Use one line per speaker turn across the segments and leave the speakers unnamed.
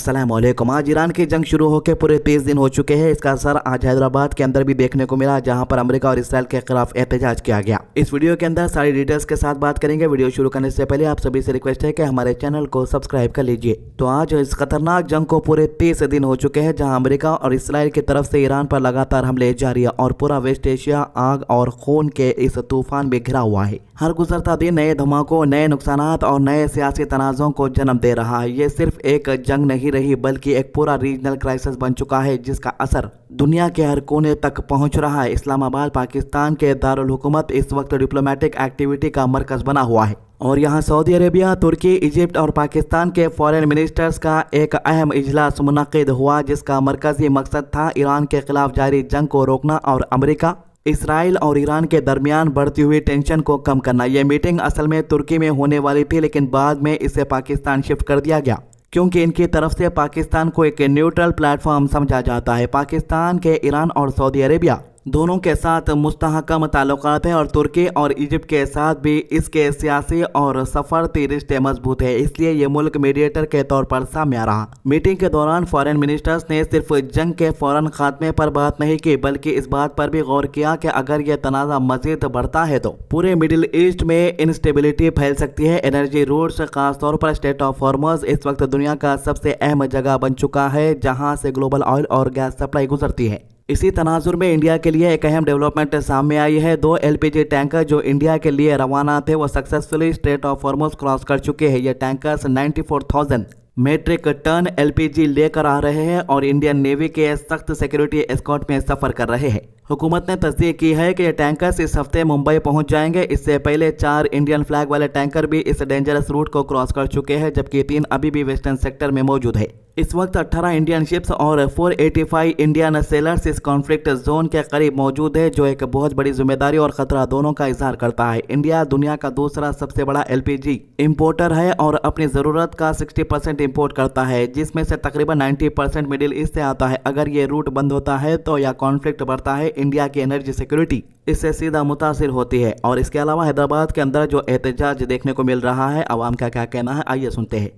अस्सलामुअलैकुम। आज ईरान की जंग शुरू होकर पूरे 30 दिन हो चुके हैं। इसका असर आज हैदराबाद के अंदर भी देखने को मिला, जहां पर अमेरिका और इसराइल के खिलाफ एहतजाज किया गया। इस वीडियो के अंदर सारी डिटेल्स के साथ बात करेंगे। वीडियो शुरू करने से पहले आप सभी से रिक्वेस्ट है कि हमारे चैनल को सब्सक्राइब कर लीजिए। तो आज इस खतरनाक जंग को पूरे 30 दिन हो चुके हैं, जहाँ अमेरिका और इसराइल की तरफ से ईरान पर लगातार हमले जारी है और पूरा वेस्ट एशिया आग और खून के इस तूफान में घिरा हुआ है। हर गुजरता दिन नए धमाकों, नए नुकसानात और नए सियासी तनाज़ों को जन्म दे रहा है। ये सिर्फ एक जंग नहीं रही, बल्कि एक पूरा रीजनल क्राइसिस बन चुका है, जिसका असर दुनिया के हर कोने तक पहुंच रहा है। इस्लामाबाद पाकिस्तान के दारुल हुकूमत इस वक्त डिप्लोमेटिक एक्टिविटी का मरकज बना हुआ है और यहाँ सऊदी अरेबिया, तुर्की, इजिप्ट और पाकिस्तान के फॉरेन मिनिस्टर्स का एक अहम इजलास मुनक्किद हुआ, जिसका मरकजी मकसद था ईरान के खिलाफ जारी जंग को रोकना और अमेरिका, इसराइल और ईरान के दरमियान बढ़ती हुई टेंशन को कम करना। यह मीटिंग असल में तुर्की में होने वाली थी, लेकिन बाद में इसे पाकिस्तान शिफ्ट कर दिया गया, क्योंकि इनकी तरफ से पाकिस्तान को एक न्यूट्रल प्लेटफॉर्म समझा जाता है। पाकिस्तान के ईरान और सऊदी अरेबिया दोनों के साथ मुस्तहकम ताल्लुकात हैं और तुर्की और इजिप्ट के साथ भी इसके सियासी और सफारती रिश्ते मजबूत है, इसलिए ये मुल्क मीडिएटर के तौर पर सामने आ रहा। मीटिंग के दौरान फॉरेन मिनिस्टर्स ने सिर्फ जंग के फौरन खात्मे पर बात नहीं की, बल्कि इस बात पर भी गौर किया कि अगर यह तनाज़ा मजीद बढ़ता है तो पूरे मिडिल ईस्ट में इंस्टेबिलिटी फैल सकती है। एनर्जी रूट्स, खासतौर पर स्ट्रेट ऑफ हॉर्मुज़, इस वक्त दुनिया का सबसे अहम जगह बन चुका है, जहाँ से ग्लोबल ऑयल और गैस सप्लाई गुजरती है। इसी तनाजुर में इंडिया के लिए एक अहम डेवलपमेंट सामने आई है। 2 LPG टैंकर जो इंडिया के लिए रवाना थे, वो successfully straight of Hormuz cross कर चुके हैं। ये टैंकर्स 94,000 मेट्रिक टन LPG लेकर आ रहे हैं और इंडियन नेवी के सख्त सिक्योरिटी एस्कॉर्ट में सफर कर रहे हैं। हुकूमत ने तस्दीक की है कि ये टैंकर्स इस हफ्ते मुंबई पहुंच जाएंगे। इससे पहले 4 इंडियन फ्लैग वाले टैंकर भी इस डेंजरस रूट को क्रॉस कर चुके हैं, जबकि 3 अभी भी वेस्टर्न सेक्टर में मौजूद है। इस वक्त 18 इंडियन शिप्स और 485 इंडियन सेलर्स इस कॉन्फ्लिक्ट जोन के करीब मौजूद है, जो एक बहुत बड़ी जिम्मेदारी और खतरा दोनों का इजहार करता है। इंडिया दुनिया का दूसरा सबसे बड़ा LPG इंपोर्टर है और अपनी ज़रूरत का 60% इंपोर्ट करता है, जिसमें से तकरीबन 90% मिडिल ईस्ट से आता है। अगर ये रूट बंद होता है तो या कॉन्फ्लिक्ट बढ़ता है, इंडिया की एनर्जी सिक्योरिटी इससे सीधा मुतासिर होती है। और इसके अलावा हैदराबाद के अंदर जो एहतजाज देखने को मिल रहा है, आवाम का क्या कहना है, आइए सुनते हैं।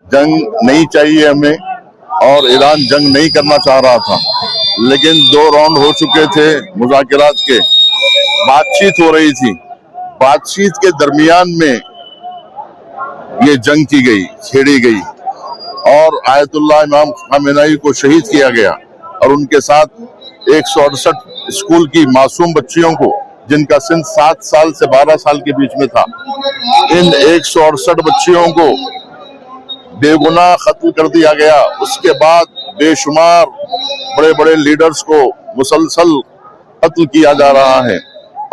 जंग नहीं चाहिए हमें और ईरान जंग नहीं करना चाह रहा था, लेकिन 2 राउंड हो चुके थे मुज़ाकरात के, बातचीत हो रही थी। बातचीत के दरमियान में ये जंग की गई, छेड़ी गई और आयतुल्लाह इमाम खामेनी को शहीद किया गया और उनके साथ 168 स्कूल की मासूम बच्चियों को, जिनका सिन 7 साल से 12 साल के बीच में था, इन 168 बच्चियों को बेगुनाह कत्ल कर दिया गया। उसके बाद बेशुमार बड़े बड़े लीडर्स को मुसलसल कत्ल किया जा रहा है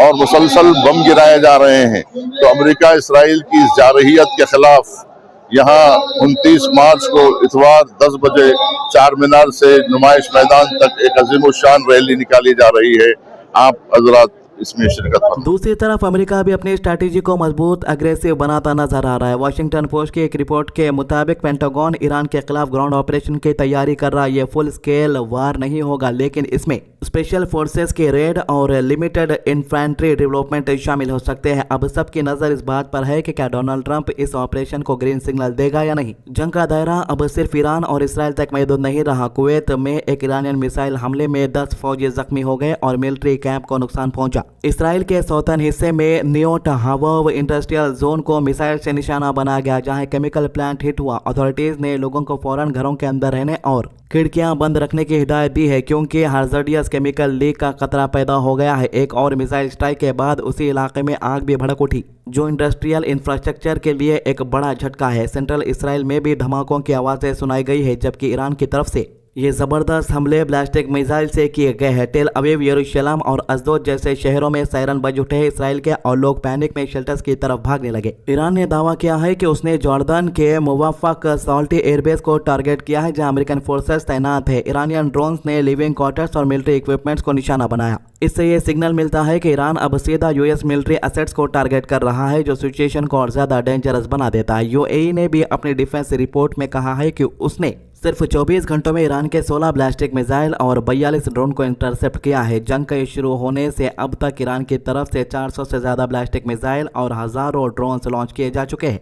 और मुसलसल बम गिराए जा रहे हैं। तो अमेरिका इसराइल की इस जारहियत के खिलाफ यहाँ 29 मार्च को इतवार 10 बजे 4 मीनार से नुमाइश मैदान तक एक अजीमुशान रैली निकाली जा रही है। आप हजरात इसमें शिरकत करें।
दूसरी तरफ अमेरिका भी अपनी स्ट्रैटेजी को मजबूत अग्रेसिव बनाता नजर आ रहा है। वाशिंगटन पोस्ट की एक रिपोर्ट के मुताबिक पेंटागन ईरान के खिलाफ ग्राउंड ऑपरेशन की तैयारी कर रहा है। ये फुल स्केल वार नहीं होगा, लेकिन इसमें स्पेशल फोर्सेस के रेड और लिमिटेड इन्फेंट्री डेवलपमेंट शामिल हो सकते हैं। अब सबकी नजर इस बात पर है कि क्या डोनाल्ड ट्रंप इस ऑपरेशन को ग्रीन सिग्नल देगा या नहीं। जंग का दायरा अब सिर्फ ईरान और इसराइल तक महदूद नहीं रहा। कुवैत में एक ईरानियन मिसाइल हमले में 10 फौजी जख्मी हो गए और मिलिट्री कैंप को नुकसान पहुंचा। इसराइल के सौतन हिस्से में नियोट हावव इंडस्ट्रियल जोन को मिसाइल से निशाना बनाया गया, जहां केमिकल प्लांट हिट हुआ। अथॉरिटीज ने लोगों को फौरन घरों के अंदर रहने और खिड़कियां बंद रखने की हिदायत दी है, क्योंकि हार्जडियस केमिकल लीक का खतरा पैदा हो गया है। एक और मिसाइल स्ट्राइक के बाद उसी इलाके में आग भी भड़क उठी, जो इंडस्ट्रियल इंफ्रास्ट्रक्चर के लिए एक बड़ा झटका है। सेंट्रल इसराइल में भी धमाकों की आवाज़ें सुनाई गई है, जबकि ईरान की तरफ से ये जबरदस्त हमले बैलिस्टिक मिसाइल से किए गए हैं। टेल अवीव, यरूशलेम और अशदोद जैसे शहरों में सायरन बज उठे हैं इसराइल के और लोग पैनिक में शेल्टर्स की तरफ भागने लगे। ईरान ने दावा किया है कि उसने जॉर्डन के मुवाफक साल्टी एयरबेस को टारगेट किया है, जहां अमेरिकन फोर्सेस तैनात है। ईरानियन ड्रोन्स ने लिविंग क्वार्टर्स और मिलिट्री इक्विपमेंट्स को निशाना बनाया। इससे ये सिग्नल मिलता है कि ईरान अब सीधा US मिलिट्री एसेट्स को टारगेट कर रहा है, जो सिचुएशन को और ज्यादा डेंजरस बना देता है। UAE ने भी अपनी डिफेंस रिपोर्ट में कहा है कि उसने सिर्फ 24 घंटों में ईरान के 16 बैलिस्टिक मिसाइल और 42 ड्रोन को इंटरसेप्ट किया है। जंग के शुरू होने से अब तक ईरान की तरफ से 400 से ज्यादा बैलिस्टिक मिसाइल और हजारों ड्रोन लॉन्च किए जा चुके हैं।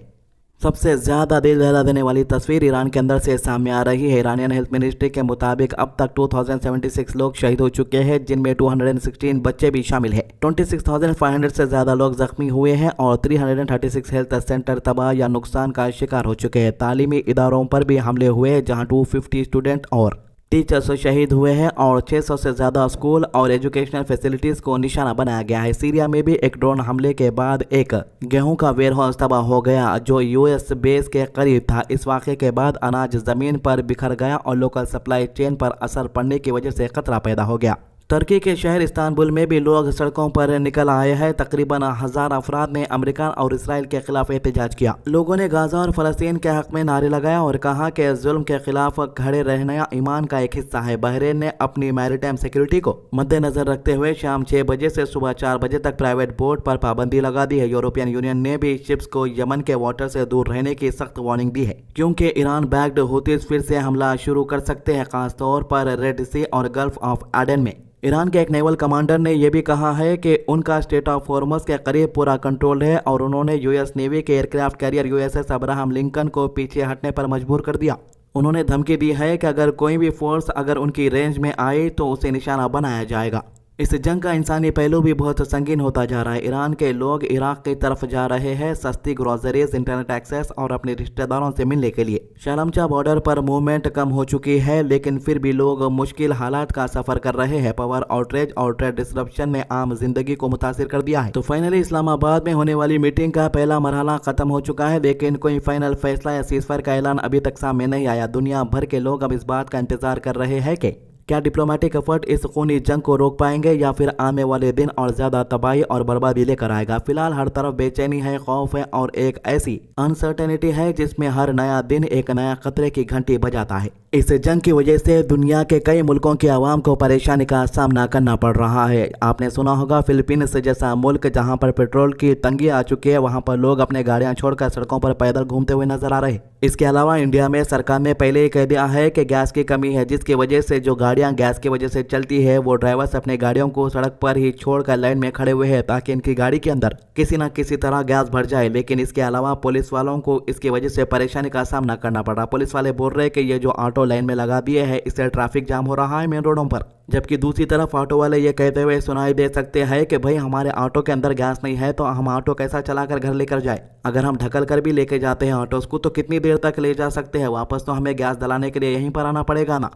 सबसे ज्यादा दिल दहला देने वाली तस्वीर ईरान के अंदर से सामने आ रही है। ईरानियन हेल्थ मिनिस्ट्री के मुताबिक अब तक 2076 लोग शहीद हो चुके हैं, जिनमें 216 बच्चे भी शामिल हैं। 26,500 से ज्यादा लोग जख्मी हुए हैं और 336 हेल्थ सेंटर तबाह या नुकसान का शिकार हो चुके हैं। तालीमी इदारों पर भी हमले हुए हैं, जहां 250 स्टूडेंट और टीचर्स शहीद हुए हैं और 600 से ज़्यादा स्कूल और एजुकेशनल फैसिलिटीज़ को निशाना बनाया गया है। सीरिया में भी एक ड्रोन हमले के बाद एक गेहूं का वेयरहाउस तबाह हो गया, जो यूएस बेस के करीब था। इस वाक़े के बाद अनाज ज़मीन पर बिखर गया और लोकल सप्लाई चेन पर असर पड़ने की वजह से खतरा पैदा हो गया। तुर्की के शहर इस्तांबुल में भी लोग सड़कों पर निकल आए हैं। तकरीबन 1000 अफराद ने अमेरिका और इसराइल के खिलाफ एहतजाज किया। लोगों ने गाजा और फ़लस्तीन के हक में नारे लगाया और कहा कि जुल्म के खिलाफ खड़े रहना ईमान का एक हिस्सा है। बहरीन ने अपनी मैरीटाइम सिक्योरिटी को मद्देनजर रखते हुए शाम 6 बजे से सुबह 4 बजे तक प्राइवेट बोट पर पाबंदी लगा दी है। यूरोपियन यूनियन ने भी शिप्स को यमन के वाटर से दूर रहने की सख्त वार्निंग दी है, क्योंकि ईरान बैक्ड हुतीज फिर से हमला शुरू कर सकते हैं, खासतौर पर रेड सी और गल्फ ऑफ एडन में। ईरान के एक नेवल कमांडर ने यह भी कहा है कि उनका स्टेट ऑफ हॉर्मुज़ के करीब पूरा कंट्रोल है और उन्होंने यूएस नेवी के aircraft carrier USS Abraham Lincoln को पीछे हटने पर मजबूर कर दिया। उन्होंने धमकी दी है कि अगर कोई भी फोर्स अगर उनकी रेंज में आए तो उसे निशाना बनाया जाएगा। इस जंग का इंसानी पहलू भी बहुत संगीन होता जा रहा है। ईरान के लोग इराक की तरफ जा रहे हैं सस्ती ग्रोसरीज, इंटरनेट एक्सेस और अपने रिश्तेदारों से मिलने के लिए। शर्मचा बॉर्डर पर मूवमेंट कम हो चुकी है, लेकिन फिर भी लोग मुश्किल हालात का सफर कर रहे हैं। पावर आउटरेज और ट्रेड डिसरप्शन ने आम जिंदगी को मुतासिर कर दिया है। तो फाइनली इस्लामाबाद में होने वाली मीटिंग का पहला मरहला खत्म हो चुका है, लेकिन कोई फाइनल फैसला या सीज़फायर का ऐलान अभी तक सामने नहीं आया। दुनिया भर के लोग अब इस बात का इंतजार कर रहे हैं कि क्या डिप्लोमेटिक एफर्ट इस खूनी जंग को रोक पाएंगे या फिर आने वाले दिन और ज्यादा तबाही और बर्बादी लेकर आएगा। फिलहाल हर तरफ बेचैनी है, खौफ है और एक ऐसी अनसर्टेनिटी है जिसमें हर नया दिन एक नया खतरे की घंटी बजाता है। इस जंग की वजह से दुनिया के कई मुल्कों के आवाम को परेशानी का सामना करना पड़ रहा है। आपने सुना होगा फिलीपींस जैसा मुल्क जहां पर पेट्रोल की तंगी आ चुकी है, वहां पर लोग अपने गाड़ियां छोड़कर सड़कों पर पैदल घूमते हुए नजर आ रहे। इसके अलावा इंडिया में सरकार ने पहले ही कह दिया है कि गैस की कमी है, जिसकी वजह से जो गाड़ियां गैस की वजह से चलती है वो ड्राइवर्स अपने गाड़ियों को सड़क पर ही छोड़कर लाइन में खड़े हुए हैं, ताकि इनकी गाड़ी के अंदर किसी न किसी तरह गैस भर जाए। लेकिन इसके अलावा पुलिस वालों को इसकी वजह से परेशानी का सामना करना पड़ रहा। पुलिस वाले बोल रहे हैं कि ये जो ऑटो लाइन में लगा दिए हैं, इससे ट्रैफिक जाम हो रहा है मेन रोडों पर। जबकि दूसरी तरफ ऑटो वाले ये कहते हुए सुनाई दे सकते हैं कि भाई हमारे ऑटो के अंदर गैस नहीं है तो हम ऑटो कैसा चलाकर घर लेकर जाए। अगर हम ढकल कर भी लेके जाते हैं ऑटोस को तो कितनी देर तक ले जा सकते हैं वापस, तो हमें गैस डलाने के लिए यहीं पर आना पड़ेगा ना।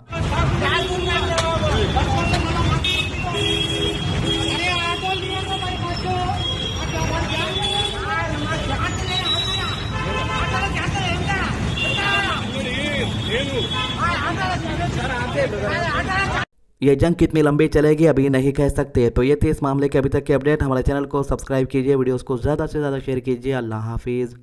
ये जंग कितनी लंबी चलेगी अभी नहीं कह सकते। तो ये थी इस मामले के अभी तक की अपडेट। हमारे चैनल को सब्सक्राइब कीजिए, वीडियोस को ज़्यादा से ज़्यादा शेयर कीजिए। अल्लाह हाफिज़।